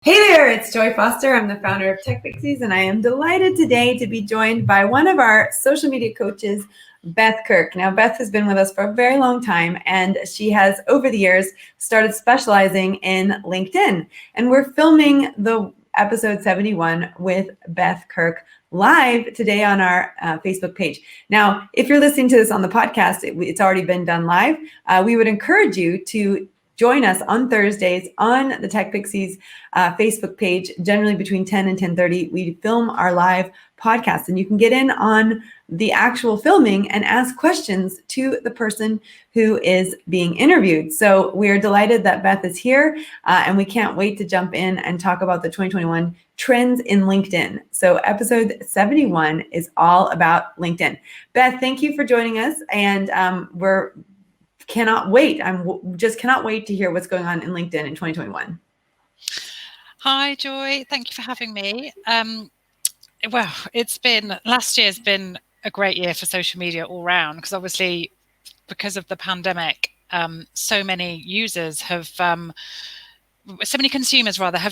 Hey there, it's Joy Foster. I'm the founder of Tech Pixies, and I am delighted today to be joined by one of our social media coaches, Beth Kirk. Now, Beth has been with us for a very long time, and she has, over the years, started specializing in LinkedIn. And we're filming the episode 71 with Beth Kirk live today on our Facebook page. Now, if you're listening to this on the podcast, it's already been done live. We would encourage you to join us on Thursdays on the Tech Pixies Facebook page, generally between 10 and 10:30. We film our live podcast, and you can get in on the actual filming and ask questions to the person who is being interviewed. So we are delighted that Beth is here, and we can't wait to jump in and talk about the 2021 trends in LinkedIn. So episode 71 is all about LinkedIn. Beth, thank you for joining us, and cannot wait. Just cannot wait to hear what's going on in LinkedIn in 2021. Hi, Joy. Thank you for having me. Well, last year's been a great year for social media all round, because obviously because of the pandemic, so many consumers have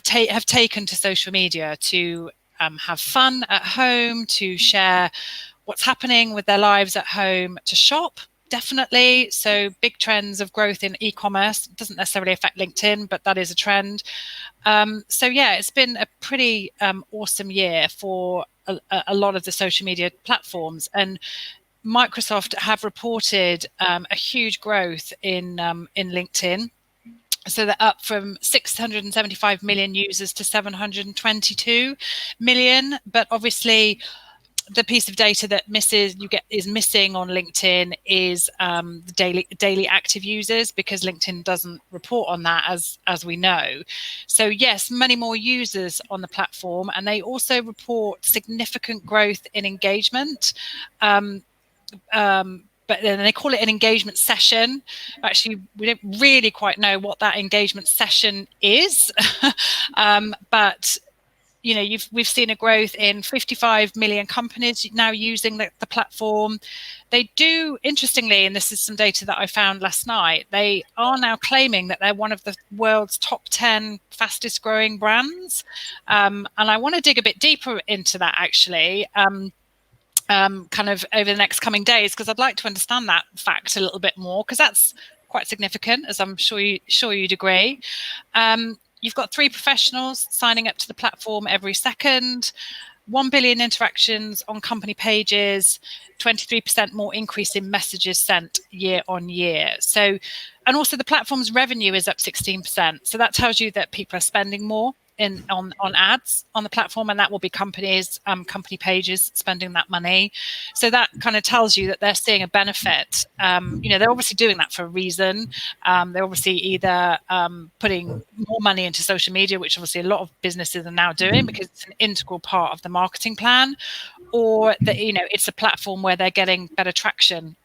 taken to social media to have fun at home, to share what's happening with their lives at home, to shop. Definitely. So big trends of growth in e-commerce doesn't necessarily affect LinkedIn, but that is a trend. So yeah, it's been a pretty awesome year for a lot of the social media platforms. And Microsoft have reported a huge growth in LinkedIn. So they're up from 675 million users to 722 million. But obviously, the piece of data that is missing on LinkedIn is the daily active users, because LinkedIn doesn't report on that as we know. So yes, many more users on the platform, and they also report significant growth in engagement. But then they call it an engagement session. Actually, we don't really quite know what that engagement session is, but we've seen a growth in 55 million companies now using the platform. They do, interestingly, and this is some data that I found last night, they are now claiming that they're one of the world's top 10 fastest growing brands. And I want to dig a bit deeper into that, actually, kind of over the next coming days, because I'd like to understand that fact a little bit more, because that's quite significant, as I'm sure you'd agree. You've got 3 professionals signing up to the platform every second, 1 billion interactions on company pages, 23% more increase in messages sent year on year. So, and also the platform's revenue is up 16%. So that tells you that people are spending more on ads on the platform, and that will be company pages spending that money. So that kind of tells you that they're seeing a benefit. They're obviously doing that for a reason. They're obviously either putting more money into social media, which obviously a lot of businesses are now doing because it's an integral part of the marketing plan, or that it's a platform where they're getting better traction.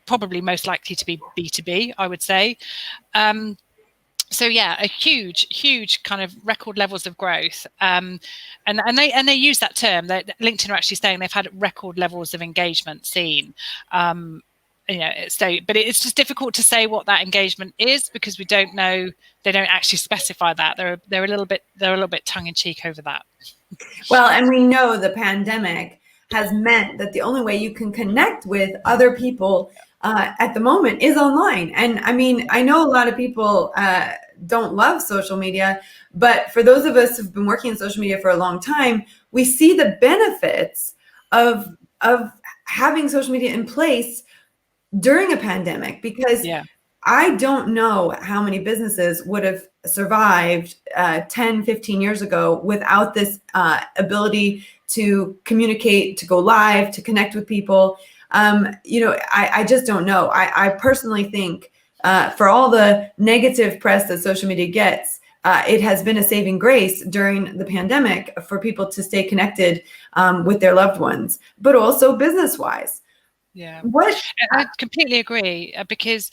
Probably most likely to be B2B, I would say. So yeah, a huge kind of record levels of growth, and they use that term. LinkedIn are actually saying they've had record levels of engagement seen. But it's just difficult to say what that engagement is, because we don't know. They don't actually specify that. They're a little bit tongue in cheek over that. Well, and we know the pandemic has meant that the only way you can connect with other people at the moment is online. And I mean, I know a lot of people don't love social media, but for those of us who've been working in social media for a long time, we see the benefits of having social media in place during a pandemic, because I don't know how many businesses would have survived 10, 15 years ago without this ability to communicate, to go live, to connect with people. I just don't know. I personally think for all the negative press that social media gets, it has been a saving grace during the pandemic for people to stay connected with their loved ones, but also business-wise. Yeah, I completely agree, because,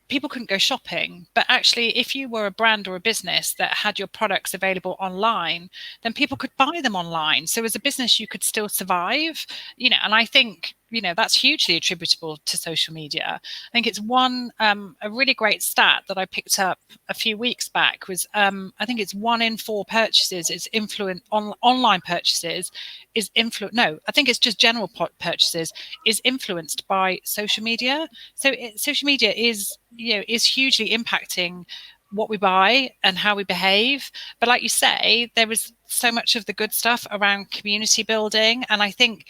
people couldn't go shopping, but actually if you were a brand or a business that had your products available online, then people could buy them online. So as a business, you could still survive, and I think that's hugely attributable to social media. I think it's one, a really great stat that I picked up a few weeks back was, I think it's 1 in 4 purchases is online purchases is no, I think it's just general purchases is influenced by social media. So social media is hugely impacting what we buy and how we behave. But like you say, there was so much of the good stuff around community building. And I think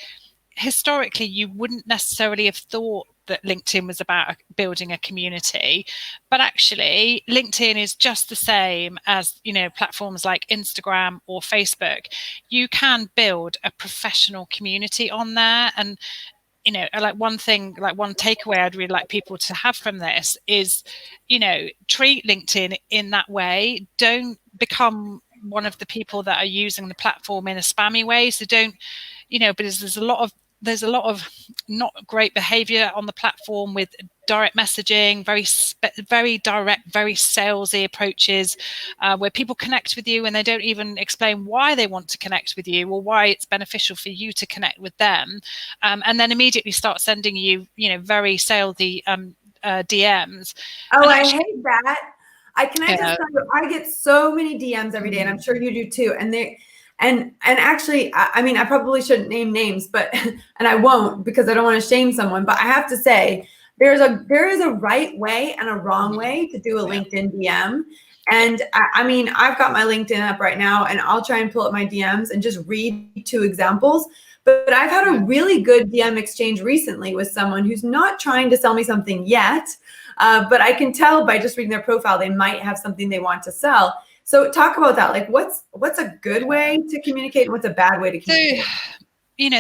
historically, you wouldn't necessarily have thought that LinkedIn was about building a community, but actually LinkedIn is just the same as, platforms like Instagram or Facebook. You can build a professional community on there. And, like one takeaway I'd really like people to have from this is, treat LinkedIn in that way. Don't become one of the people that are using the platform in a spammy way. So don't, because there's a lot of not great behavior on the platform with direct messaging, very direct, very salesy approaches, where people connect with you and they don't even explain why they want to connect with you or why it's beneficial for you to connect with them, and then immediately start sending you, very salesy DMs. Oh, And I hate that. I just tell you, I get so many DMs every day, and I'm sure you do too. And and actually, I mean, I probably shouldn't name names, but and I won't because I don't want to shame someone. But I have to say, there is a right way and a wrong way to do a LinkedIn DM. And I mean, I've got my LinkedIn up right now, and I'll try and pull up my DMs and just read 2 examples. But I've had a really good DM exchange recently with someone who's not trying to sell me something yet, but I can tell by just reading their profile they might have something they want to sell. So talk about that. Like, what's a good way to communicate and what's a bad way to communicate?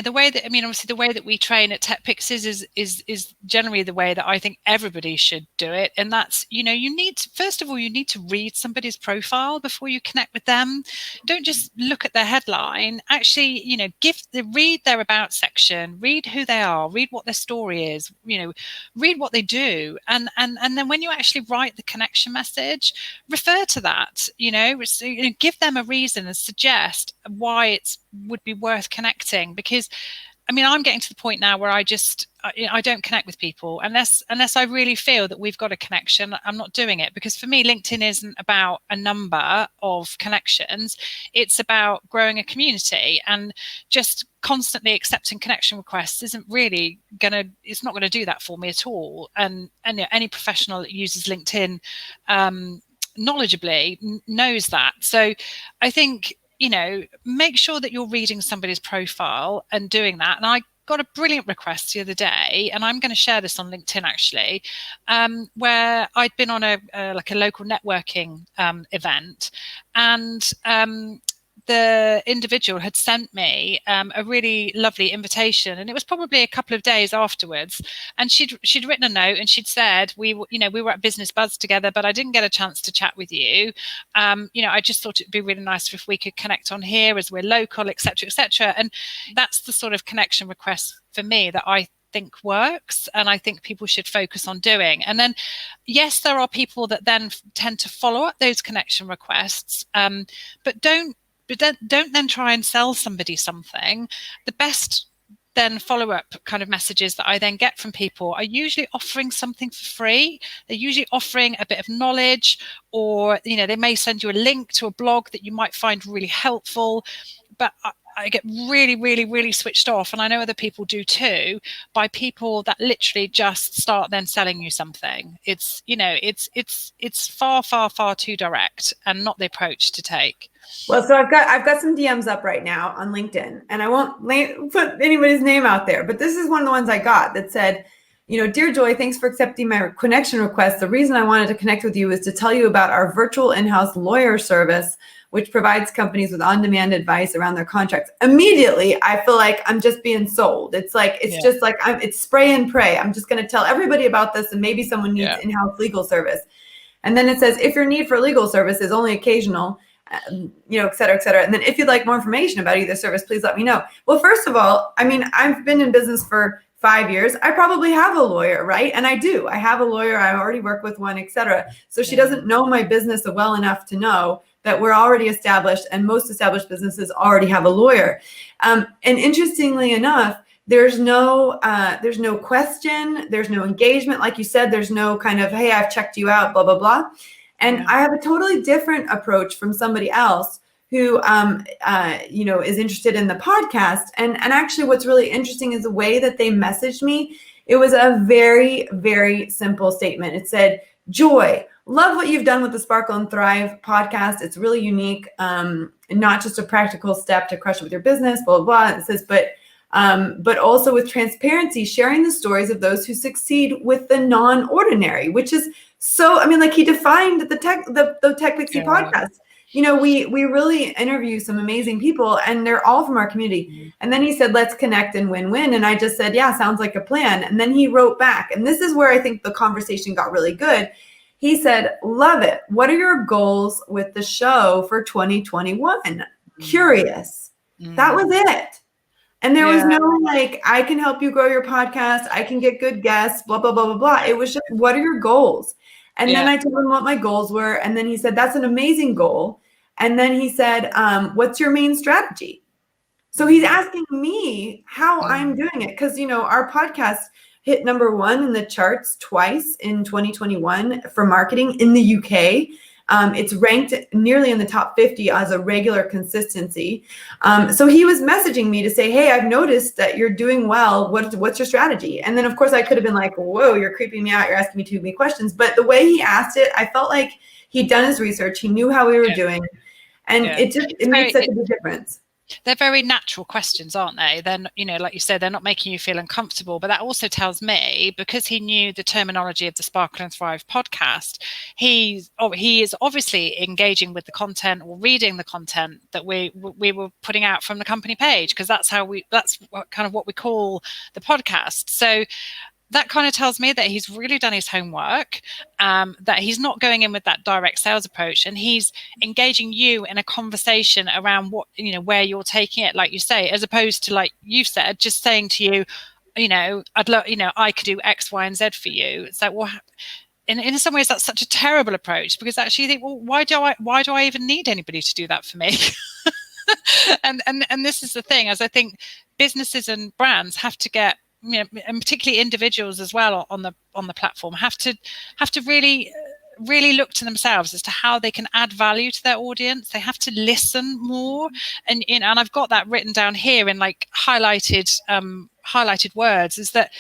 The way that, obviously the way that we train at Tech Pixes is generally the way that I think everybody should do it. And that's, you need to, first of all, you need to read somebody's profile before you connect with them. Don't just look at their headline. Actually, read their about section, read who they are, read what their story is, read what they do. And then when you actually write the connection message, refer to that, give them a reason and suggest why it would be worth connecting. Because I'm getting to the point now where I don't connect with people unless I really feel that we've got a connection. I'm not doing it, because for me, LinkedIn isn't about a number of connections. It's about growing a community, and just constantly accepting connection requests isn't really it's not gonna do that for me at all. And any professional that uses LinkedIn knowledgeably knows that. So I think, make sure that you're reading somebody's profile and doing that. And I got a brilliant request the other day, and I'm going to share this on LinkedIn actually, where I'd been on a local networking event, and the individual had sent me a really lovely invitation, and it was probably a couple of days afterwards. And she'd written a note, and she'd said, we were at Business Buzz together, but I didn't get a chance to chat with you. I just thought it'd be really nice if we could connect on here as we're local, etc., etc. And that's the sort of connection request for me that I think works, and I think people should focus on doing. And then, yes, there are people that then tend to follow up those connection requests, but don't then try and sell somebody something. The best then follow-up kind of messages that I then get from people are usually offering something for free. They're usually offering a bit of knowledge, or they may send you a link to a blog that you might find really helpful. But I get really, really, really switched off, and I know other people do too, by people that literally just start then selling you something. It's far, far, far too direct, and not the approach to take. Well, so I've got some DMs up right now on LinkedIn, and I won't put anybody's name out there, but this is one of the ones I got that said, "Dear Joy, thanks for accepting my connection request. The reason I wanted to connect with you is to tell you about our virtual in-house lawyer service, which provides companies with on-demand advice around their contracts." Immediately, I feel like I'm just being sold. It's just like it's spray and pray. I'm just going to tell everybody about this, and maybe someone needs in-house legal service. And then it says, if your need for legal service is only occasional, et cetera, et cetera. And then if you'd like more information about either service, please let me know. Well, first of all, I've been in business for 5 years. I probably have a lawyer, right? And I do. I have a lawyer. I already work with one, et cetera. So she doesn't know my business well enough to know that we're already established, and most established businesses already have a lawyer. And interestingly enough, There's no question. There's no engagement. Like you said, there's no kind of, hey, I've checked you out, blah, blah, blah. And I have a totally different approach from somebody else who, is interested in the podcast. And actually what's really interesting is the way that they messaged me. It was a very, very simple statement. It said, Joy, love what you've done with the Sparkle and Thrive podcast. It's really unique. Not just a practical step to crush it with your business, blah, blah, blah. It says, but also with transparency, sharing the stories of those who succeed with the non-ordinary, which is so, he defined the Tech Pixie podcast. We really interview some amazing people, and they're all from our community. And then he said, let's connect and win-win. And I just said, yeah, sounds like a plan. And then he wrote back, and this is where I think the conversation got really good. He said, love it. What are your goals with the show for 2021? Curious. That was it. And there was no I can help you grow your podcast. I can get good guests, blah, blah, blah, blah, blah. It was just, what are your goals? And then I told him what my goals were. And then he said, that's an amazing goal. And then he said, what's your main strategy? So he's asking me how I'm doing it. Because, our podcast hit #1 in the charts twice in 2021 for marketing in the UK. It's ranked nearly in the top 50 as a regular consistency. So he was messaging me to say, hey, I've noticed that you're doing well. What's your strategy? And then, of course, I could have been like, whoa, you're creeping me out. You're asking me too many questions. But the way he asked it, I felt like he'd done his research. He knew how we were doing. And it made such a big difference. They're very natural questions, aren't they? Then, like you said, they're not making you feel uncomfortable. But that also tells me, because he knew the terminology of the Sparkle and Thrive podcast, he is obviously engaging with the content or reading the content that we were putting out from the company page, because that's kind of what we call the podcast. So that kind of tells me that he's really done his homework, that he's not going in with that direct sales approach, and he's engaging you in a conversation around what, where you're taking it, like you say, as opposed to, like you've said, just saying to you, I'd love, I could do X, Y, and Z for you. It's like, well, in some ways that's such a terrible approach, because actually you think, well, why do I even need anybody to do that for me? and this is the thing, as I think businesses and brands have to get, and particularly individuals as well on the platform have to really look to themselves as to how they can add value to their audience. They have to listen more, and I've got that written down here in highlighted words, is that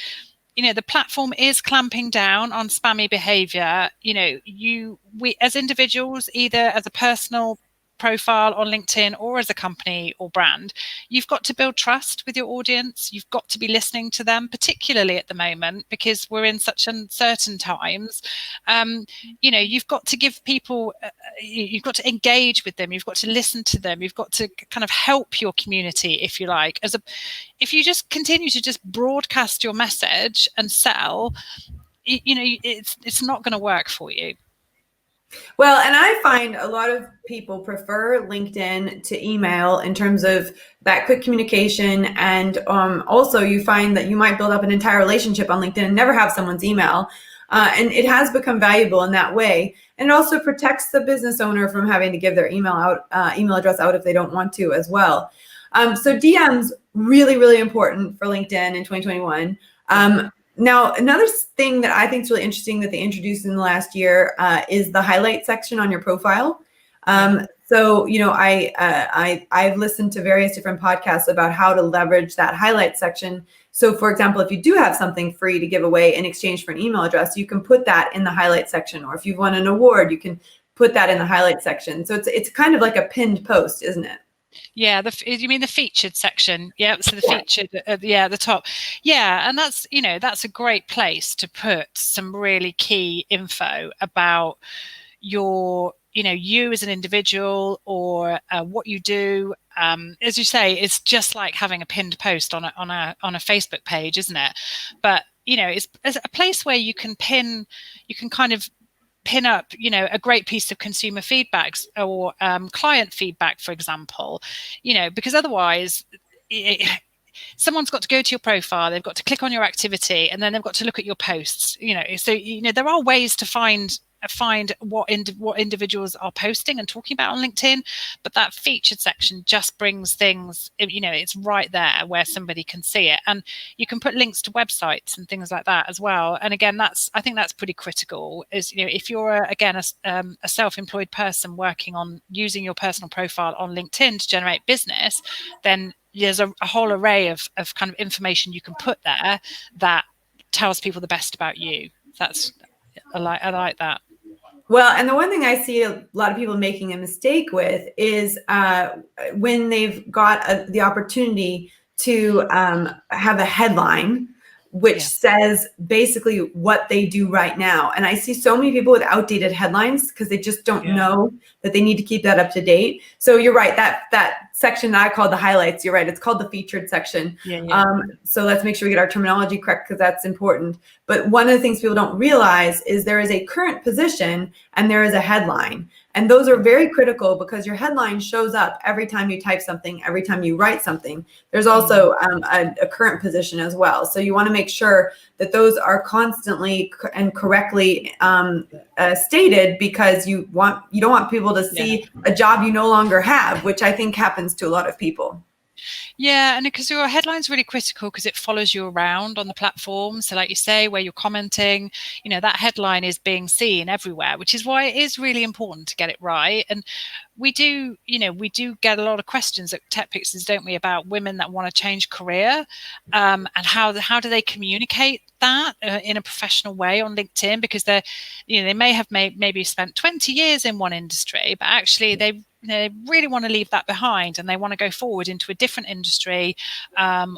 the platform is clamping down on spammy behavior. We as individuals, either as a personal profile on LinkedIn or as a company or brand, you've got to build trust with your audience. You've got to be listening to them, particularly at the moment, because we're in such uncertain times. You've got to give people, you've got to engage with them. You've got to listen to them. You've got to kind of help your community, if you like. If you just continue to just broadcast your message and sell, it's not going to work for you. Well, and I find a lot of people prefer LinkedIn to email in terms of that quick communication. And also you find that you might build up an entire relationship on LinkedIn and never have someone's email. And it has become valuable in that way. And it also protects the business owner from having to give their email address out if they don't want to as well. So DMs, really, really important for LinkedIn in 2021. Now, another thing that I think is really interesting that they introduced in the last year is the highlight section on your profile. So, I've listened to various different podcasts about how to leverage that highlight section. So, for example, if you do have something free to give away in exchange for an email address, you can put that in the highlight section. Or if you've won an award, you can put that in the highlight section. So it's kind of like a pinned post, isn't it? Yeah, you mean the featured section? Yeah, so the featured, the top. Yeah, and that's a great place to put some really key info about your, you as an individual, or what you do. As you say, it's just like having a pinned post on a Facebook page, isn't it? But it's a place where you can kind of pin up, a great piece of consumer feedback or client feedback, for example, because otherwise someone's got to go to your profile, they've got to click on your activity, and then they've got to look at your posts, so there are ways to find find what individuals are posting and talking about on LinkedIn, but that featured section just brings things, it's right there where somebody can see it, and you can put links to websites and things like that as well. And again, I think that's pretty critical. Is if you're a self-employed person working on using your personal profile on LinkedIn to generate business, then there's a whole array of kind of information you can put there that tells people the best about you. I like that. Well, and the one thing I see a lot of people making a mistake with is when they've got the opportunity to have a headline which says basically what they do right now. And I see so many people with outdated headlines because they just don't know that they need to keep that up to date. So you're right, that section that I call the highlights, you're right, it's called the featured section. So let's make sure we get our terminology correct because that's important. But one of the things people don't realize is there is a current position and there is a headline. And those are very critical because your headline shows up every time you type something, every time you write something. There's also a current position as well. So you want to make sure that those are constantly and correctly stated, because you don't want people to see a job you no longer have, which I think happens to a lot of people. Yeah, and because your headline's really critical because it follows you around on the platform. So like you say, where you're commenting, that headline is being seen everywhere, which is why it is really important to get it right. And we do get a lot of questions at Tech Pixels, don't we, about women that want to change career, and how do they communicate that in a professional way on LinkedIn, because they may have maybe spent 20 years in one industry, but actually they really want to leave that behind and they want to go forward into a different industry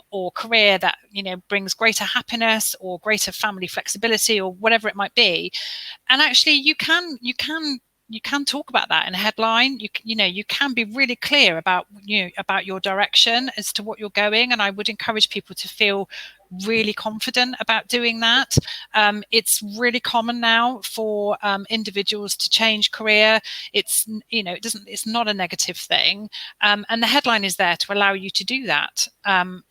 or career that brings greater happiness or greater family flexibility or whatever it might be. And actually you can talk about that in a headline. You can be really clear about your direction as to what you're going, and I would encourage people to feel really confident about doing that. It's really common now for individuals to change career. It's not a negative thing, and the headline is there to allow you to do that.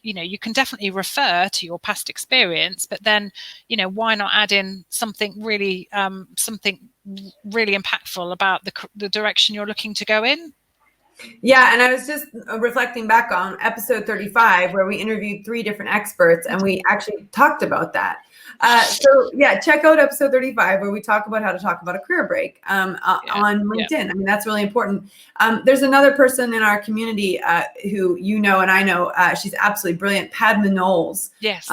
You can definitely refer to your past experience, but then why not add in something really impactful about the direction you're looking to go in? Yeah, and I was just reflecting back on episode 35, where we interviewed 3 different experts, and we actually talked about that. So check out episode 35, where we talk about how to talk about a career break on LinkedIn. I mean, that's really important. There's another person in our community who and I know, she's absolutely brilliant, Padma Knowles. Yes.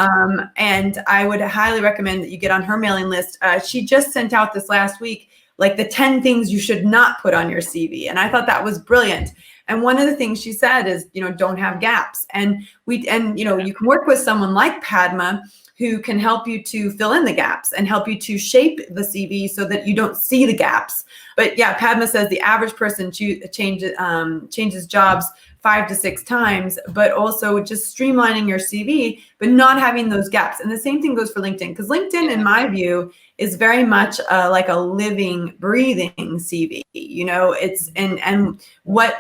And I would highly recommend that you get on her mailing list. She just sent out this last week, like the 10 things you should not put on your CV. And I thought that was brilliant. And one of the things she said is, don't have gaps. And you can work with someone like Padma who can help you to fill in the gaps and help you to shape the CV so that you don't see the gaps. But yeah, Padma says the average person changes jobs 5 to 6 times, but also just streamlining your CV, but not having those gaps. And the same thing goes for LinkedIn, because LinkedIn, in my view, is very much like a living, breathing CV. It's and what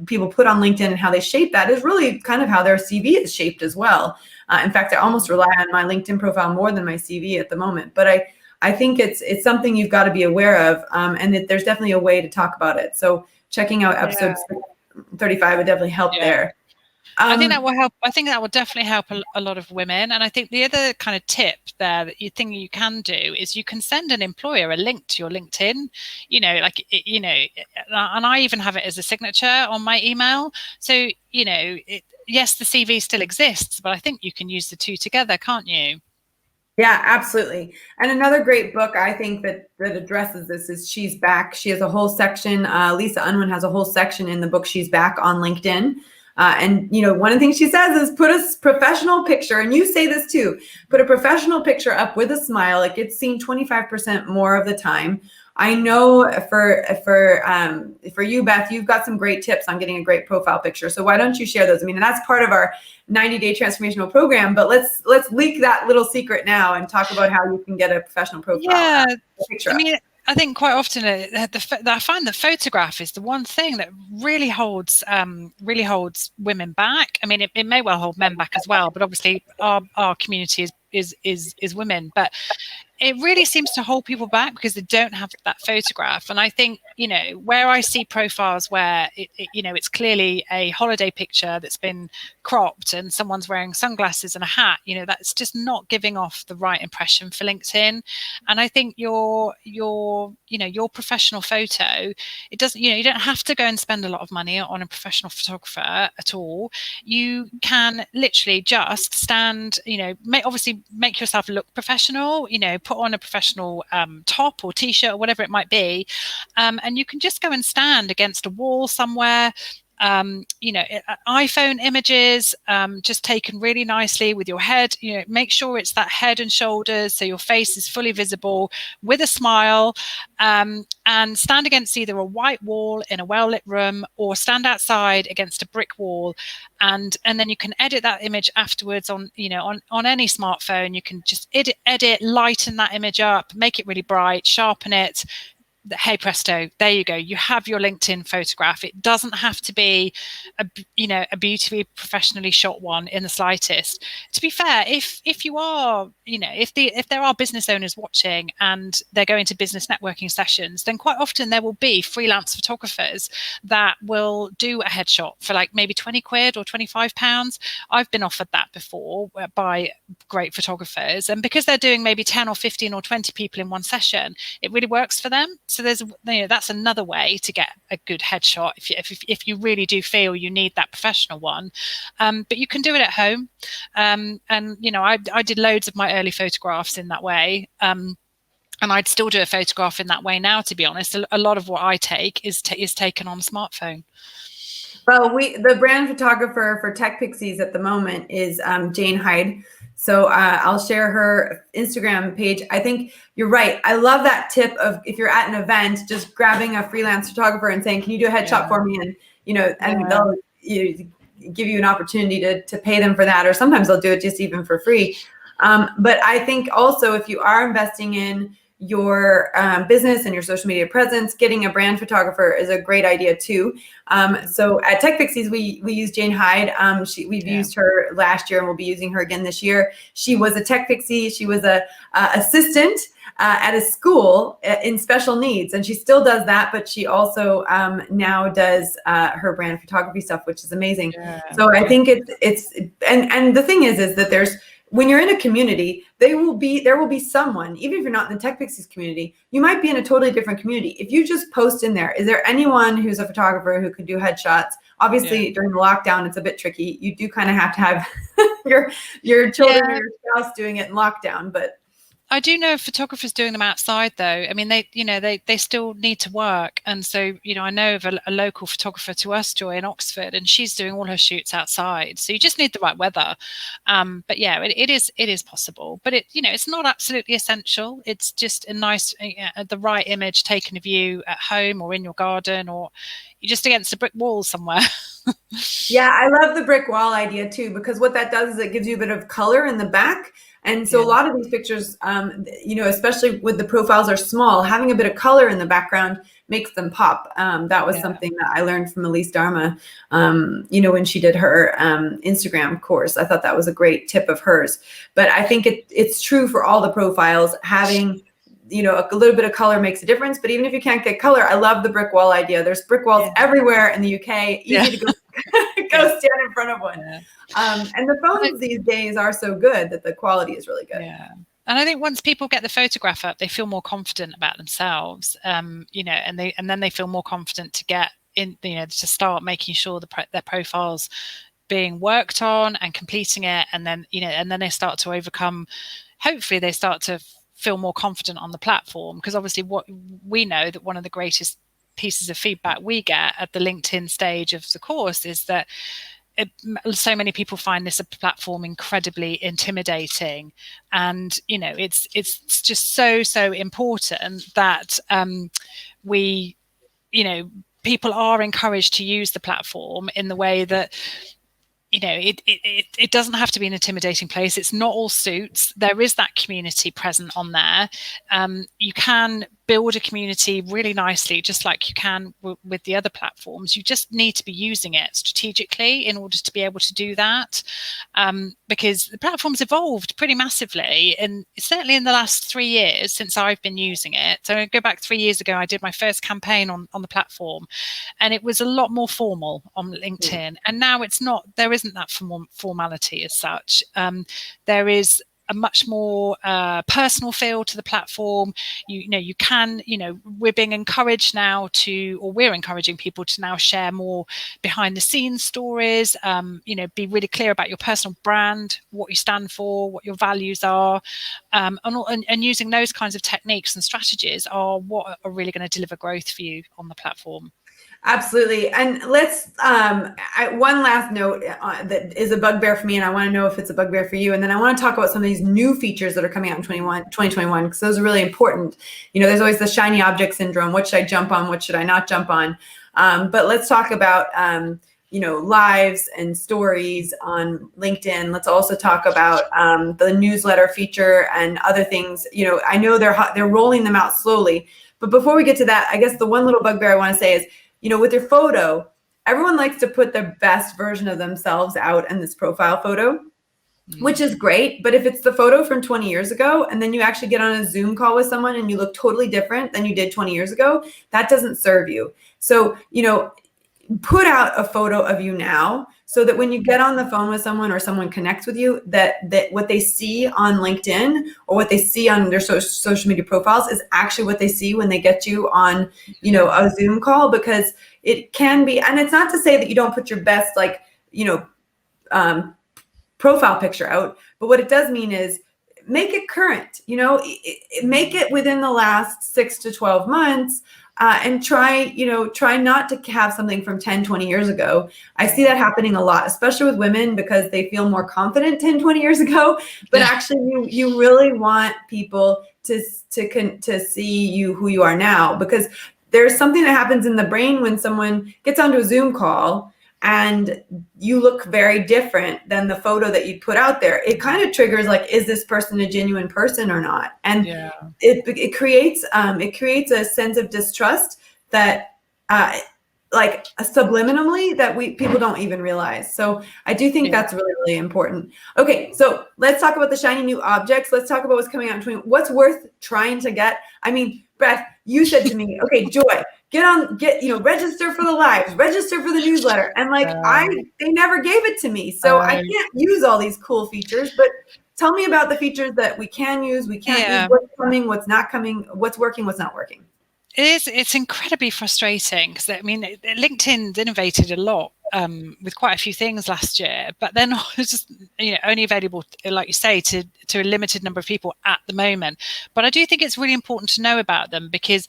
people put on LinkedIn and how they shape that is really kind of how their CV is shaped as well. In fact, I almost rely on my LinkedIn profile more than my CV at the moment. But I think it's something you've got to be aware of, and that there's definitely a way to talk about it. So checking out episode 35 would definitely help there. I think that will help. I think that will definitely help a lot of women. And I think the other kind of tip there that you can do is you can send an employer a link to your LinkedIn, and I even have it as a signature on my email. So, yes, the CV still exists, but I think you can use the two together, can't you? Yeah, absolutely. And another great book I think that addresses this is She's Back. She has a whole section. Lisa Unwin has a whole section in the book She's Back on LinkedIn. And one of the things she says is put a professional picture, and you say this too, put a professional picture up with a smile. It gets seen 25% more of the time. I know for you, Beth, you've got some great tips on getting a great profile picture. So why don't you share those? I mean, that's part of our 90-day transformational program, but let's leak that little secret now and talk about how you can get a professional profile picture. I think quite often I find the photograph is the one thing that really holds women back. I mean, it may well hold men back as well, but obviously our community is women. But it really seems to hold people back because they don't have that photograph. And I think, where I see profiles where it's clearly a holiday picture that's been cropped and someone's wearing sunglasses and a hat, that's just not giving off the right impression for LinkedIn. And I think your professional photo, it doesn't, you don't have to go and spend a lot of money on a professional photographer at all. You can literally just stand, obviously make yourself look professional, put on a professional top or t-shirt or whatever it might be. And you can just go and stand against a wall somewhere. iPhone images, just taken really nicely with your head, make sure it's that head and shoulders so your face is fully visible with a smile, and stand against either a white wall in a well-lit room or stand outside against a brick wall, and then you can edit that image afterwards on any smartphone. You can just edit, lighten that image up, make it really bright, sharpen it. Hey presto, there you go, you have your LinkedIn photograph. It doesn't have to be a beautifully professionally shot one in the slightest. To be fair, if you are, if there are business owners watching and they're going to business networking sessions, then quite often there will be freelance photographers that will do a headshot for like maybe 20 quid or 25 pounds. I've been offered that before by great photographers, and because they're doing maybe 10 or 15 or 20 people in one session, it really works for them. So there's, that's another way to get a good headshot if you really do feel you need that professional one. But you can do it at home. And I did loads of my early photographs in that way. And I'd still do a photograph in that way now, to be honest. A lot of what I take is taken on a smartphone. Well, the brand photographer for Tech Pixies at the moment is Jane Hyde. So I'll share her Instagram page. I think you're right. I love that tip of, if you're at an event, just grabbing a freelance photographer and saying, "Can you do a headshot for me?" And they'll give you an opportunity to pay them for that, or sometimes they'll do it just even for free. But I think also, if you are investing in your business and your social media presence, getting a brand photographer is a great idea too. So at Tech Pixies, we use Jane Hyde. We've used her last year and we'll be using her again this year. She was a Tech Pixie. She was a assistant at a school in special needs, and she still does that, but she also now does her brand photography stuff, which is amazing. Yeah. So I think it's and the thing is that when you're in a community, there will be someone, even if you're not in the Tech Pixies community, you might be in a totally different community. If you just post in there, is there anyone who's a photographer who could do headshots? Obviously, during the lockdown, it's a bit tricky. You do kind of have to have your children or your spouse doing it in lockdown, but I do know photographers doing them outside, though. I mean, they still need to work. And so, I know of a local photographer to us, Joy, in Oxford, and she's doing all her shoots outside. So you just need the right weather. But yeah, it is possible. But it's not absolutely essential. It's just a nice, the right image taken of you at home or in your garden, or you're just against a brick wall somewhere. Yeah, I love the brick wall idea too, because what that does is it gives you a bit of color in the back. And so a lot of these pictures, especially with the profiles are small, having a bit of color in the background makes them pop. That was something that I learned from Elise Dharma, when she did her Instagram course. I thought that was a great tip of hers. But I think it's true for all the profiles. Having a little bit of color makes a difference. But even if you can't get color, I love the brick wall idea. There's brick walls everywhere in the UK. Easy to go stand in front of one. Yeah. And the phones these days are so good that the quality is really good. Yeah. And I think once people get the photograph up, they feel more confident about themselves, and then they feel more confident to get in, to start making sure their profiles being worked on and completing it. And then, and then they start to overcome, hopefully they start to feel more confident on the platform, because obviously what we know that one of the greatest pieces of feedback we get at the LinkedIn stage of the course is that so many people find this a platform incredibly intimidating, and it's just so important that we people are encouraged to use the platform in the way that it doesn't have to be an intimidating place. It's not all suits. There is that community present on there. You can build a community really nicely, just like you can with the other platforms. You just need to be using it strategically in order to be able to do that, because the platform's evolved pretty massively, and certainly in the last 3 years since I've been using it. So I go back 3 years ago, I did my first campaign on the platform, and it was a lot more formal on LinkedIn. And now it's not. There isn't that formality as such. There is a much more personal feel to the platform. You can, we're being encouraged now we're encouraging people to now share more behind the scenes stories, be really clear about your personal brand, what you stand for, what your values are, and using those kinds of techniques and strategies are what are really going to deliver growth for you on the platform. Absolutely. And let's, one last note that is a bugbear for me, and I want to know if it's a bugbear for you. And then I want to talk about some of these new features that are coming out in 2021, because those are really important. There's always the shiny object syndrome. What should I jump on? What should I not jump on? But let's talk about, lives and stories on LinkedIn. Let's also talk about the newsletter feature and other things. I know they're rolling them out slowly. But before we get to that, I guess the one little bugbear I want to say is, with your photo, everyone likes to put their best version of themselves out in this profile photo, which is great. But if it's the photo from 20 years ago, and then you actually get on a Zoom call with someone and you look totally different than you did 20 years ago, that doesn't serve you. So, put out a photo of you now, so that when you get on the phone with someone or someone connects with you, that what they see on LinkedIn or what they see on their social media profiles is actually what they see when they get you on, a Zoom call. Because it can be, and it's not to say that you don't put your best, profile picture out, but what it does mean is make it current, make it within the last 6 to 12 months. And try not to have something from 10, 20 years ago. I see that happening a lot, especially with women, because they feel more confident 10, 20 years ago. But actually, you really want people to see you who you are now, because there's something that happens in the brain when someone gets onto a Zoom call and you look very different than the photo that you put out there. It kind of triggers, is this person a genuine person or not? And it creates a sense of distrust that subliminally that people don't even realize. So I do think that's really, really important. Okay, so let's talk about the shiny new objects. Let's talk about what's coming out in what's worth trying to get. I mean, Beth, you said to me, okay, Joy, register for the lives, register for the newsletter. And they never gave it to me. So I can't use all these cool features, but tell me about the features that we can use, we can't use, what's coming, what's not coming, what's working, what's not working. It's incredibly frustrating, because LinkedIn's innovated a lot with quite a few things last year, but they're not just only available, like you say, to a limited number of people at the moment. But I do think it's really important to know about them, because,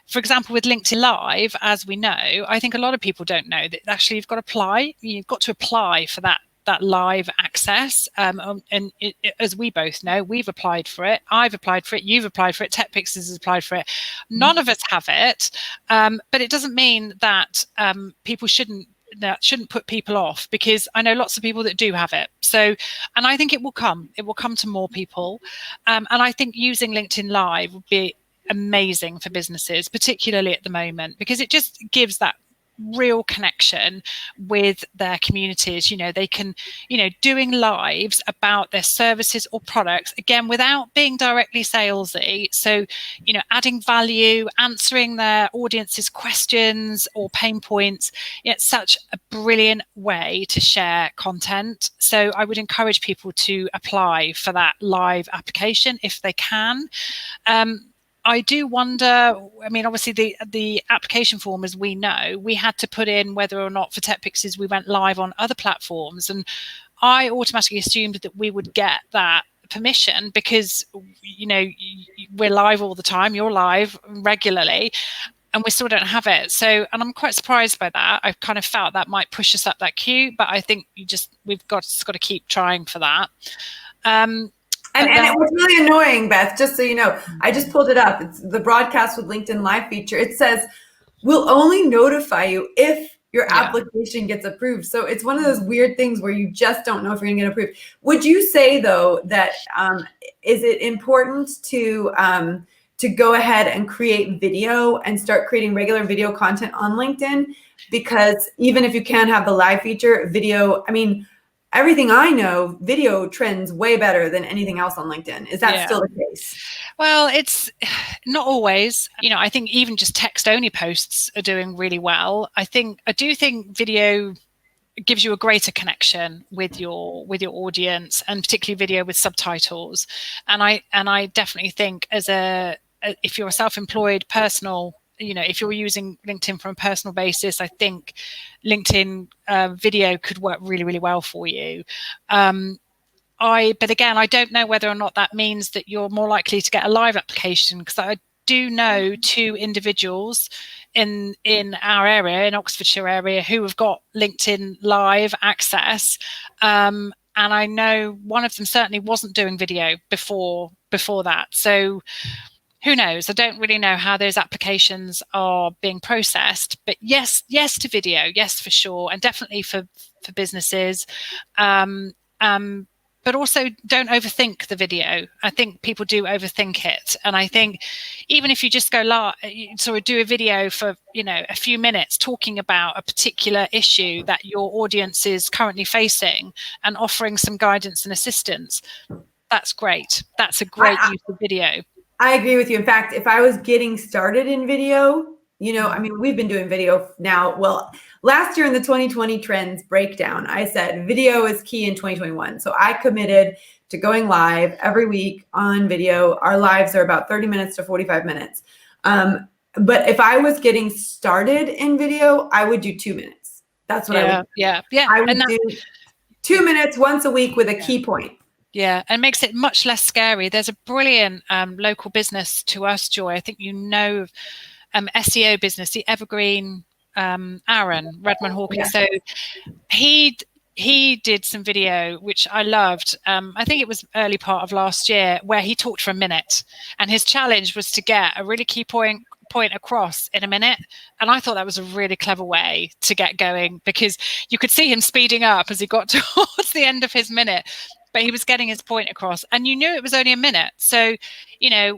for example, with LinkedIn Live, as we know, I think a lot of people don't know that actually you've got to apply for that live access. As we both know, we've applied for it. I've applied for it. You've applied for it. TechPixels has applied for it. None of us have it. But it doesn't mean that people shouldn't put people off, because I know lots of people that do have it. So, and I think it will come to more people. And I think using LinkedIn Live would be amazing for businesses, particularly at the moment, because it just gives that real connection with their communities. They can, doing lives about their services or products, again, without being directly salesy. So, adding value, answering their audience's questions or pain points. It's such a brilliant way to share content. So I would encourage people to apply for that live application if they can. I do wonder, obviously the application form, as we know, we had to put in whether or not for TechPixels we went live on other platforms. And I automatically assumed that we would get that permission, because, we're live all the time, you're live regularly, and we still don't have it. So, and I'm quite surprised by that. I kind of felt that might push us up that queue, but I think we've got to keep trying for that. And it was really annoying, Beth, just so you know. I just pulled it up. It's the broadcast with LinkedIn Live feature. It says, we'll only notify you if your application gets approved. So it's one of those weird things where you just don't know if you're going to get approved. Would you say, though, that is it important to to go ahead and create video and start creating regular video content on LinkedIn, because even if you can't have the live feature, video, I mean, everything I know, video trends way better than anything else on LinkedIn. Is that still the case? Well, it's not always. I think even just text only posts are doing really well. I do think video gives you a greater connection with your audience, and particularly video with subtitles. And I definitely think if you're a self-employed personal, if you're using LinkedIn from a personal basis, I think LinkedIn video could work really, really well for you. But again, I don't know whether or not that means that you're more likely to get a live application, because I do know 2 individuals in our area, in Oxfordshire area, who have got LinkedIn live access. And I know one of them certainly wasn't doing video before that. So who knows? I don't really know how those applications are being processed, but yes to video, yes, for sure. And definitely for businesses. But also don't overthink the video. I think people do overthink it. And I think even if you just go do a video for, a few minutes talking about a particular issue that your audience is currently facing and offering some guidance and assistance, that's great. That's a great use of video. I agree with you. In fact, if I was getting started in video, I mean, we've been doing video now. Well, last year in the 2020 trends breakdown, I said video is key in 2021. So I committed to going live every week on video. Our lives are about 30 minutes to 45 minutes. But if I was getting started in video, I would do 2 minutes. That's what I would do. Yeah. I would do 2 minutes once a week with a key point. Yeah, and makes it much less scary. There's a brilliant local business to us, Joy. I think SEO business, the Evergreen, Aaron Redmond Hawkins. So he did some video which I loved. I think it was early part of last year, where he talked for a minute, and his challenge was to get a really key point across in a minute. And I thought that was a really clever way to get going, because you could see him speeding up as he got towards the end of his minute. But he was getting his point across, and you knew it was only a minute. So,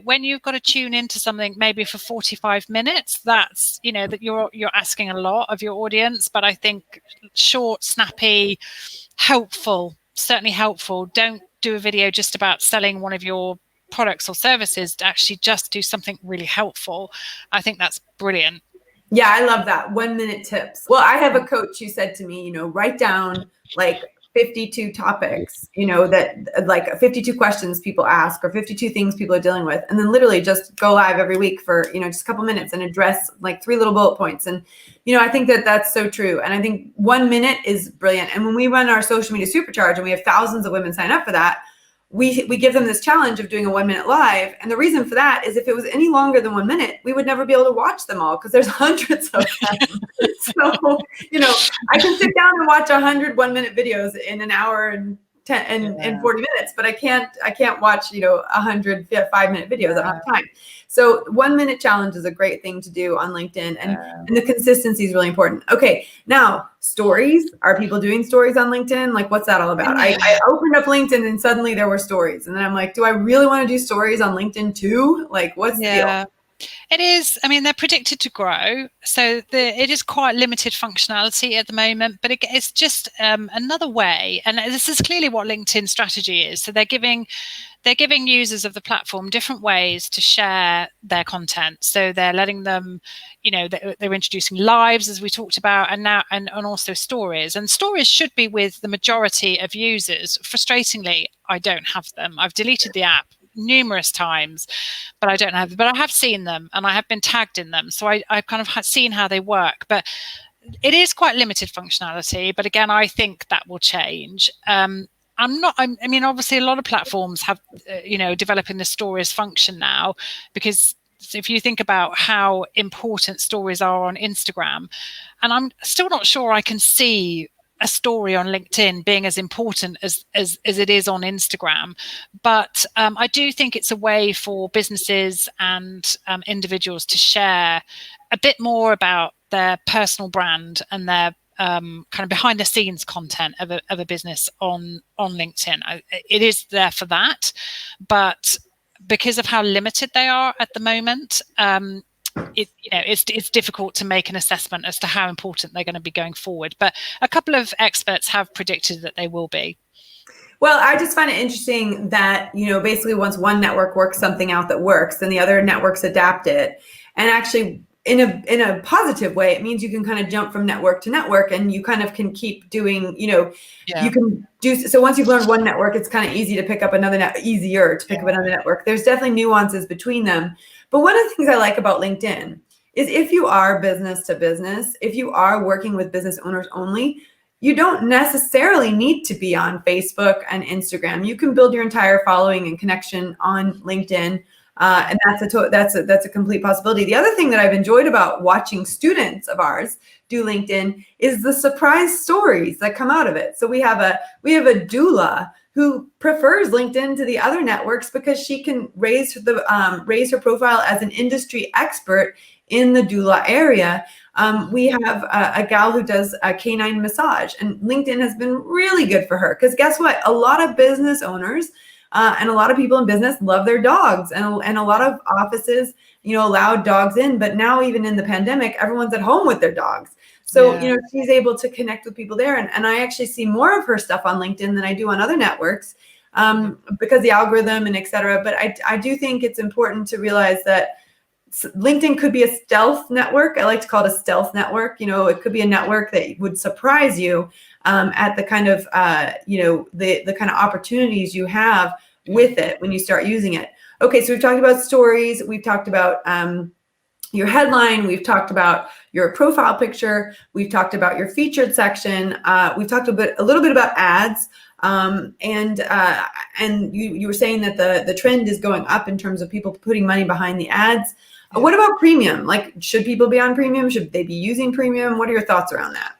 when you've got to tune into something maybe for 45 minutes, that's, that you're asking a lot of your audience. But I think short, snappy, helpful, certainly helpful. Don't do a video just about selling one of your products or services. Actually just do something really helpful. I think that's brilliant. Yeah, I love that. 1 minute tips. Well, I have a coach who said to me, write down like 52 topics, that like 52 questions people ask, or 52 things people are dealing with. And then literally just go live every week for, just a couple minutes and address like 3 little bullet points. And, I think that that's so true. And I think 1 minute is brilliant. And when we run our social media supercharge, and we have thousands of women sign up for that, we give them this challenge of doing a 1 minute live. And the reason for that is if it was any longer than 1 minute, we would never be able to watch them all, because there's hundreds of them. So, I can sit down and watch 100 1 minute videos in an hour and 10 and 40 minutes, but I can't watch, 100 5-minute videos. I don't have time. So 1 minute challenge is a great thing to do on LinkedIn, and the consistency is really important. Okay. Now, stories. Are people doing stories on LinkedIn? Like, what's that all about? I opened up LinkedIn and suddenly there were stories. And then I'm like, do I really want to do stories on LinkedIn too? Like, what's the deal? It is. I mean, they're predicted to grow, so it is quite limited functionality at the moment. But it's just another way, and this is clearly what LinkedIn strategy is. So they're giving users of the platform different ways to share their content. So they're letting them, they're introducing lives, as we talked about, and now and also stories. And stories should be with the majority of users. Frustratingly, I don't have them. I've deleted the app numerous times, but I don't have them. But I have seen them, and I have been tagged in them, so I kind of seen how they work. But it is quite limited functionality. But again, I think that will change. I mean, obviously, a lot of platforms have, developing the stories function now, because if you think about how important stories are on Instagram, and I'm still not sure I can see a story on LinkedIn being as important as it is on Instagram. But I do think it's a way for businesses and individuals to share a bit more about their personal brand and their kind of behind the scenes content of a business on LinkedIn. It is there for that, but because of how limited they are at the moment, it's difficult to make an assessment as to how important they're going to be going forward. But a couple of experts have predicted that they will be. Well, I just find it interesting that, basically once one network works something out that works, then the other networks adapt it. And actually, in a positive way, it means you can kind of jump from network to network, and you kind of can keep doing, you can do. So once you've learned one network, it's kind of easier to pick up another network. There's definitely nuances between them. But one of the things I like about LinkedIn is if you are business to business, if you are working with business owners only, you don't necessarily need to be on Facebook and Instagram. You can build your entire following and connection on LinkedIn, and that's a complete possibility. The other thing that I've enjoyed about watching students of ours do LinkedIn is the surprise stories that come out of it. So we have a doula who prefers LinkedIn to the other networks because she can raise her profile as an industry expert in the doula area. We have a gal who does a canine massage, and LinkedIn has been really good for her because guess what? A lot of business owners and a lot of people in business love their dogs, and a lot of offices, allowed dogs in. But now, even in the pandemic, everyone's at home with their dogs. So, she's able to connect with people there. And I actually see more of her stuff on LinkedIn than I do on other networks because the algorithm and et cetera. But I do think it's important to realize that LinkedIn could be a stealth network. I like to call it a stealth network. It could be a network that would surprise you at the kind of, the kind of opportunities you have with it when you start using it. Okay, so we've talked about stories. We've talked about your headline. We've talked about your profile picture. We've talked about your featured section. We've talked a little bit about ads. And you were saying that the trend is going up in terms of people putting money behind the ads. What about premium? Like, should people be on premium? Should they be using premium? What are your thoughts around that?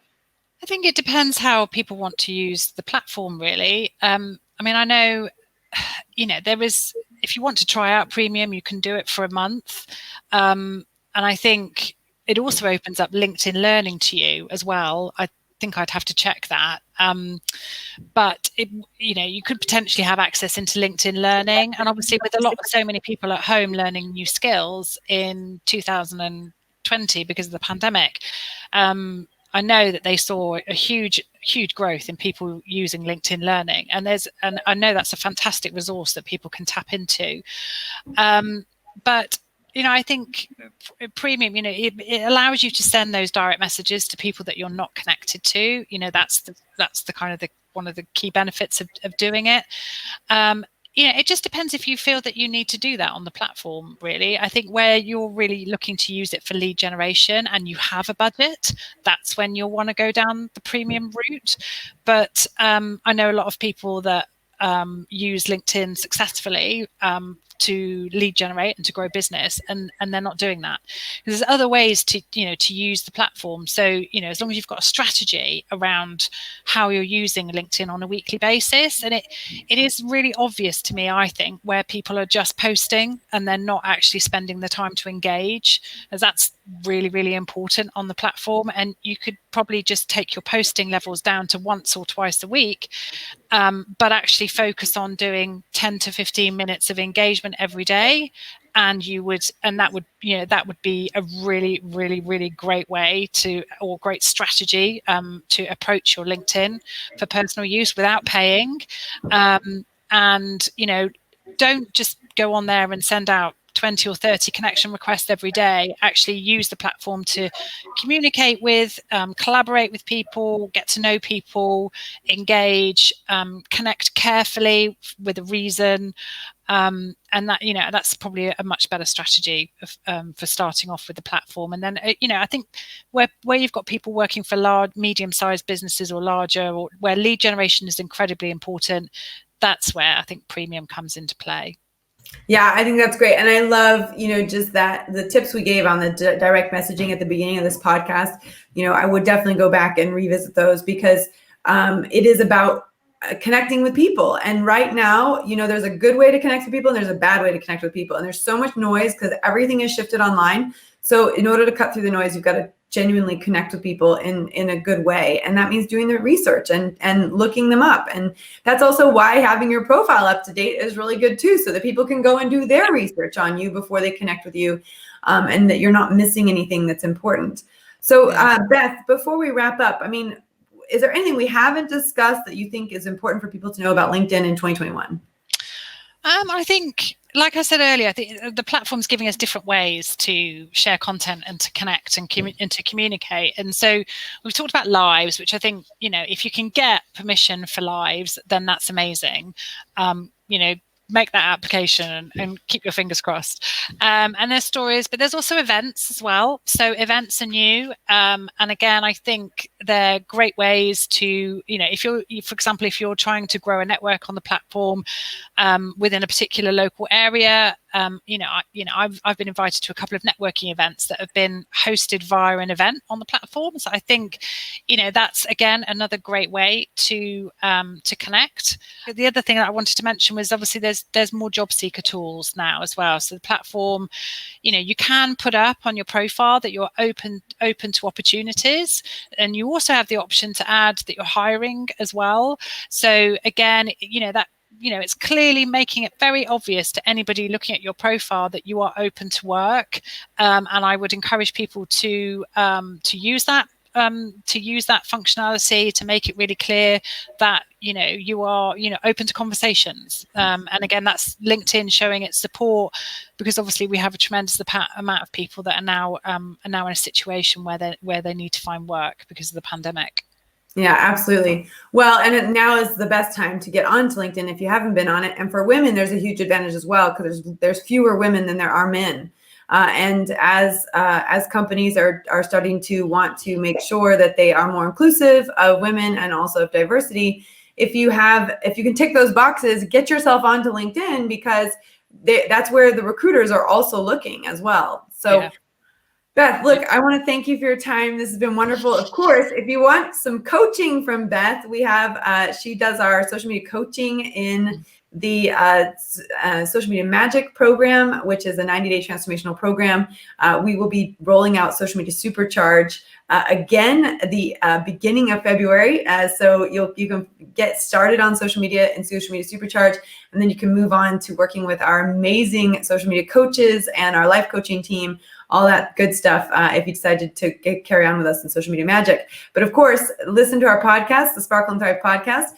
I think it depends how people want to use the platform, really. I know, there is, if you want to try out premium, you can do it for a month. And I think it also opens up LinkedIn Learning to you as well. I think I'd have to check that. But you could potentially have access into LinkedIn Learning, and obviously with so many people at home learning new skills in 2020 because of the pandemic, I know that they saw a huge growth in people using LinkedIn Learning, and I know that's a fantastic resource that people can tap into. But I think premium, it allows you to send those direct messages to people that you're not connected to. That's the kind of one of the key benefits of doing it. It just depends if you feel that you need to do that on the platform, really. I think where you're really looking to use it for lead generation and you have a budget, that's when you'll want to go down the premium route. But I know a lot of people that use LinkedIn successfully to lead generate and to grow business, and they're not doing that. There's other ways to use the platform. So as long as you've got a strategy around how you're using LinkedIn on a weekly basis, and it is really obvious to me, I think, where people are just posting and they're not actually spending the time to engage, as that's really, really important on the platform. And you could probably just take your posting levels down to once or twice a week, but actually focus on doing 10 to 15 minutes of engagement every day, and that would be a really, really, really great way or great strategy to approach your LinkedIn for personal use without paying. And don't just go on there and send out 20 or 30 connection requests every day. Actually use the platform to communicate with, collaborate with people, get to know people, engage, connect carefully with a reason. And that's probably a much better strategy for starting off with the platform. And then, I think where you've got people working for large, medium-sized businesses or larger, or where lead generation is incredibly important, that's where I think premium comes into play. Yeah, I think that's great. And I love, just that the tips we gave on the direct messaging at the beginning of this podcast, I would definitely go back and revisit those because it is about connecting with people. And right now, there's a good way to connect with people and there's a bad way to connect with people. And there's so much noise because everything is shifted online. So in order to cut through the noise, you've got to genuinely connect with people in a good way. And that means doing the research and looking them up. And that's also why having your profile up to date is really good too, so that people can go and do their research on you before they connect with you, and that you're not missing anything that's important. So Beth, before we wrap up, I mean, is there anything we haven't discussed that you think is important for people to know about LinkedIn in 2021? I think, like I said earlier, I think the platform's giving us different ways to share content and to connect and to communicate. And so we've talked about lives, which I think, if you can get permission for lives, then that's amazing. Make that application and keep your fingers crossed. And there's stories, but there's also events as well. So events are new. And again, I think they're great ways to, for example, if you're trying to grow a network on the platform within a particular local area, I've been invited to a couple of networking events that have been hosted via an event on the platform. So I think, that's again another great way to connect. The other thing that I wanted to mention was obviously there's more job seeker tools now as well. So the platform, you can put up on your profile that you're open to opportunities, and you also have the option to add that you're hiring as well. So again, it's clearly making it very obvious to anybody looking at your profile that you are open to work, and I would encourage people to use that functionality to make it really clear that you are open to conversations. And again, that's LinkedIn showing its support, because obviously we have a tremendous amount of people that are now in a situation where they need to find work because of the pandemic. Yeah, absolutely. Well, and now is the best time to get onto LinkedIn if you haven't been on it. And for women, there's a huge advantage as well, because there's fewer women than there are men. And as companies are starting to want to make sure that they are more inclusive of women and also of diversity, if you can tick those boxes, get yourself onto LinkedIn, because that's where the recruiters are also looking as well. So. Yeah. Beth, look, I want to thank you for your time. This has been wonderful. Of course, if you want some coaching from Beth, we have, she does our social media coaching in the Social Media Magic program, which is a 90-day transformational program. We will be rolling out Social Media Supercharge again the beginning of February. So you can get started on social media and Social Media Supercharge, and then you can move on to working with our amazing social media coaches and our life coaching team, all that good stuff, if you decided to carry on with us in Social Media Magic. But of course, listen to our podcast, the Sparkle and Thrive podcast.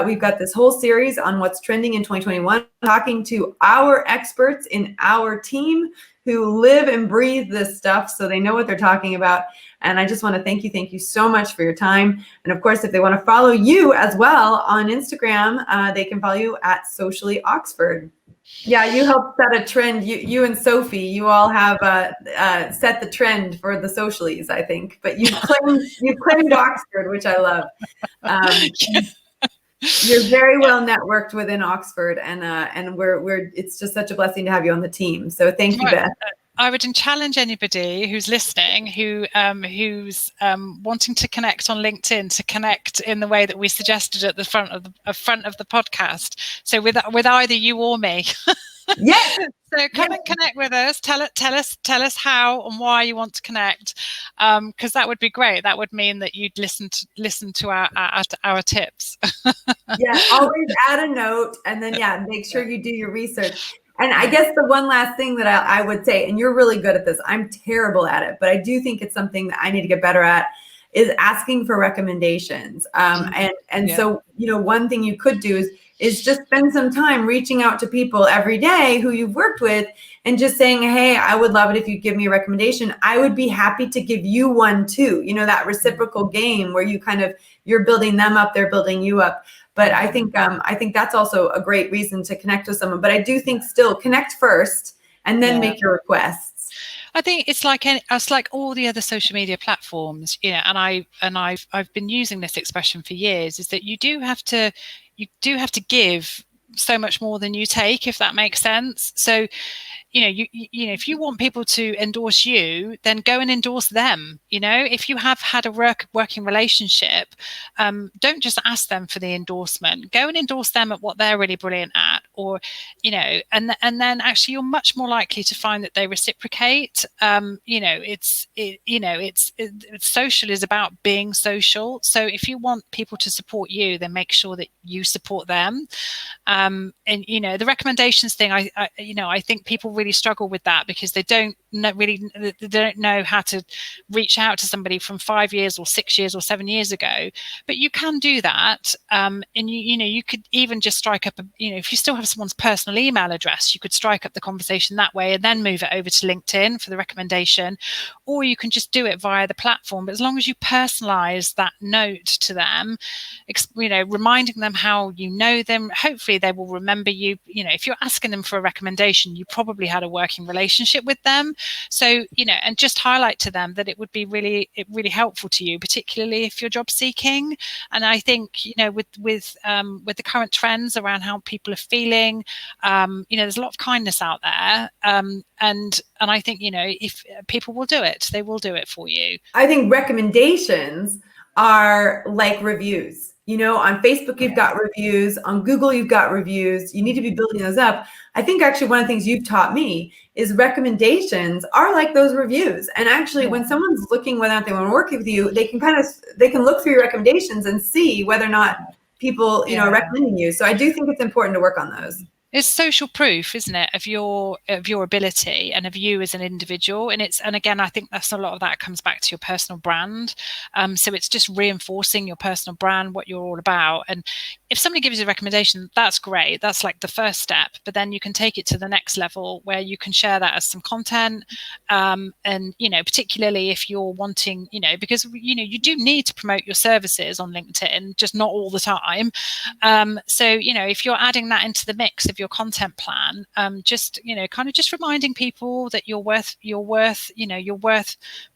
We've got this whole series on what's trending in 2021, talking to our experts in our team who live and breathe this stuff, so they know what they're talking about. And I just want to thank you so much for your time. And of course, if they want to follow you as well on Instagram, they can follow you at Socially Oxford. Yeah, you helped set a trend. You and Sophie, you all have set the trend for the socialies, I think. But you claimed Oxford, which I love. You're very well networked within Oxford, and it's just such a blessing to have you on the team. So thank you, Beth. I would challenge anybody who's listening, who's wanting to connect on LinkedIn, to connect in the way that we suggested at the front of the podcast. So with either you or me. Yes. So come and connect with us. Tell us how and why you want to connect, because that would be great. That would mean that you'd listen to our tips. Yeah, always add a note, and then make sure you do your research. And I guess the one last thing that I would say, and you're really good at this, I'm terrible at it, but I do think it's something that I need to get better at, is asking for recommendations. So, one thing you could do is just spend some time reaching out to people every day who you've worked with and just saying, hey, I would love it if you give me a recommendation. I would be happy to give you one too. That reciprocal game where you're building them up, they're building you up. But I think that's also a great reason to connect with someone. But I do think still connect first and then make your requests. I think it's like all the other social media platforms, and I've been using this expression for years, is that you do have to give so much more than you take, if that makes sense. So, if you want people to endorse you, then go and endorse them. If you have had a working relationship, don't just ask them for the endorsement. Go and endorse them at what they're really brilliant at. or, and then actually you're much more likely to find that they reciprocate. Social is about being social. So if you want people to support you, then make sure that you support them. And the recommendations thing, I think people really struggle with that because they don't know how to reach out to somebody from 5 years or 6 years or 7 years ago. But you can do that, and you could even just strike up if you still have someone's personal email address, you could strike up the conversation that way and then move it over to LinkedIn for the recommendation, or you can just do it via the platform. But as long as you personalize that note to them, reminding them how you know them, hopefully they will remember you. If you're asking them for a recommendation, you probably had a working relationship with them. So, and just highlight to them that it would be really helpful to you, particularly if you're job seeking. And I think, with the current trends around how people are feeling, there's a lot of kindness out there. And I think, if people will do it, they will do it for you. I think recommendations are like reviews. On Facebook, you've got reviews. On Google, you've got reviews. You need to be building those up. I think actually one of the things you've taught me is recommendations are like those reviews. And actually, when someone's looking whether or not they want to work with you, they can look through your recommendations and see whether or not people, are recommending you. So I do think it's important to work on those. It's social proof, isn't it, of your ability and of you as an individual. And again, I think that's a lot of that comes back to your personal brand. So it's just reinforcing your personal brand, what you're all about. And if somebody gives you a recommendation, that's great. That's like the first step. But then you can take it to the next level where you can share that as some content. And, particularly if you're wanting, because, you do need to promote your services on LinkedIn, just not all the time. So, if you're adding that into the mix of your content plan, just reminding people that you're worth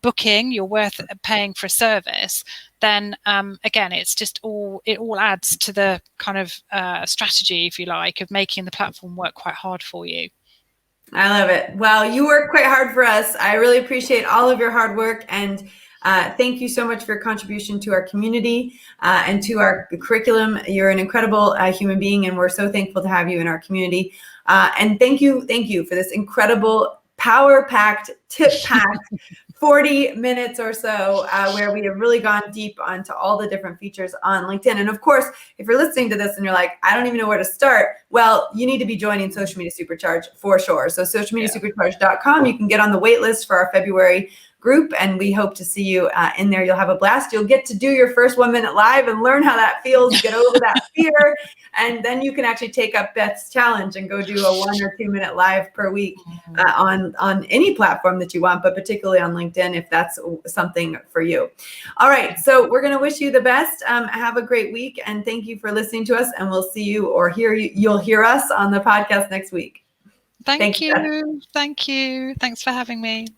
booking, you're worth paying for a service, then again, it all adds to the kind of strategy, if you like, of making the platform work quite hard for you. I love it. Well, you work quite hard for us. I really appreciate all of your hard work, and thank you so much for your contribution to our community and to our curriculum. You're an incredible human being, and we're so thankful to have you in our community. And thank you for this incredible, power-packed, tip-packed 40 minutes or so where we have really gone deep onto all the different features on LinkedIn. And of course, if you're listening to this and you're like, I don't even know where to start, well, you need to be joining Social Media Supercharge for sure. So socialmediasupercharge.com, you can get on the wait list for our February group, and we hope to see you in there. You'll have a blast. You'll get to do your first 1 minute live and learn how that feels, get over that fear, and then you can actually take up Beth's challenge and go do a 1 or 2 minute live per week on any platform that you want, but particularly on LinkedIn if that's something for you. All right, so we're going to wish you the best. Have a great week, and thank you for listening to us, and we'll see you or hear you. You'll hear us on the podcast next week. Thank you. Thank you. Thanks for having me.